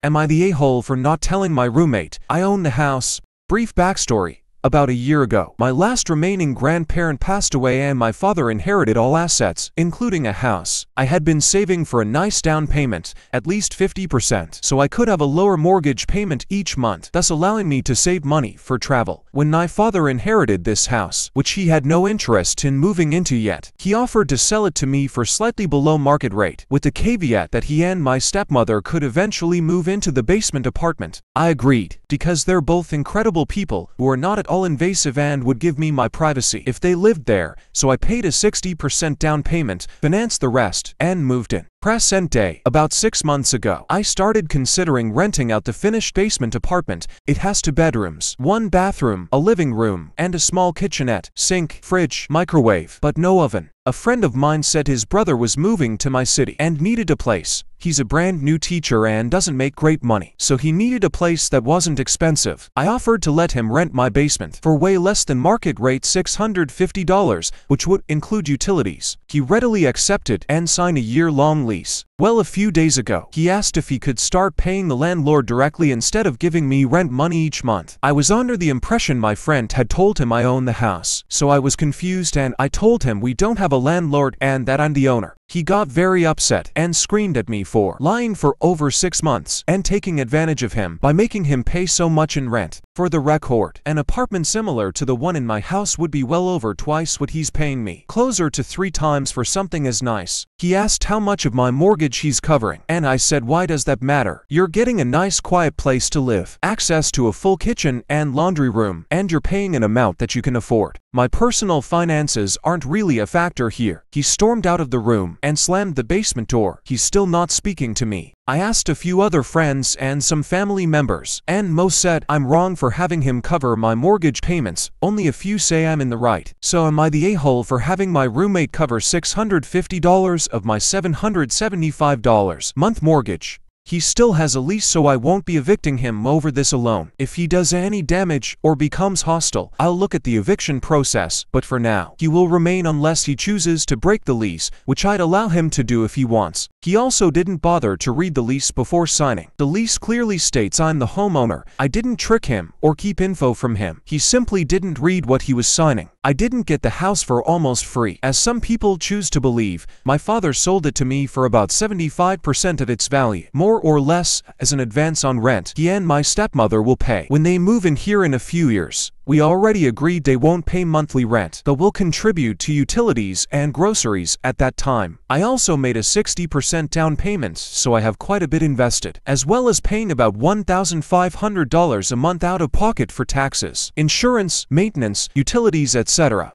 Am I the a-hole for not telling my roommate I own the house? Brief backstory. About a year ago, my last remaining grandparent passed away and my father inherited all assets, including a house. I had been saving for a nice down payment, at least 50%, so I could have a lower mortgage payment each month, thus allowing me to save money for travel. When my father inherited this house, which he had no interest in moving into yet, he offered to sell it to me for slightly below market rate, with the caveat that he and my stepmother could eventually move into the basement apartment. I agreed, because they're both incredible people who are not at all invasive and would give me my privacy if they lived there, so I paid a 60% down payment, financed the rest, and moved in. Present day. About 6 months ago, I started considering renting out the finished basement apartment. It has 2 bedrooms, 1 bathroom, a living room, and a small kitchenette, sink, fridge, microwave, but no oven. A friend of mine said his brother was moving to my city and needed a place. He's a brand new teacher and doesn't make great money, so he needed a place that wasn't expensive. I offered to let him rent my basement for way less than market rate $650, which would include utilities. He readily accepted and signed a year-long lease. Well, a few days ago, he asked if he could start paying the landlord directly instead of giving me rent money each month. I was under the impression my friend had told him I own the house, so I was confused and I told him we don't have a landlord and that I'm the owner. He got very upset and screamed at me for lying for over 6 months and taking advantage of him by making him pay so much in rent. For the record, an apartment similar to the one in my house would be well over twice what he's paying me, closer to 3 times for something as nice. He asked how much of my mortgage he's covering, and I said, why does that matter? You're getting a nice quiet place to live, access to a full kitchen and laundry room, and you're paying an amount that you can afford. My personal finances aren't really a factor here. He stormed out of the room and slammed the basement door. He's still not speaking to me. I asked a few other friends and some family members, and most said I'm wrong for having him cover my mortgage payments. Only a few say I'm in the right. So am I the a-hole for having my roommate cover $650 of my $775 month mortgage? He still has a lease, so I won't be evicting him over this alone. If he does any damage or becomes hostile, I'll look at the eviction process, but for now, he will remain unless he chooses to break the lease, which I'd allow him to do if he wants. He also didn't bother to read the lease before signing. The lease clearly states I'm the homeowner. I didn't trick him or keep info from him. He simply didn't read what he was signing. I didn't get the house for almost free, as some people choose to believe. My father sold it to me for about 75% of its value, more or less, as an advance on rent he and my stepmother will pay when they move in here in a few years. We already agreed they won't pay monthly rent, but will contribute to utilities and groceries at that time. I also made a 60% down payment, so I have quite a bit invested, as well as paying about $1,500 a month out of pocket for taxes, insurance, maintenance, utilities, etc.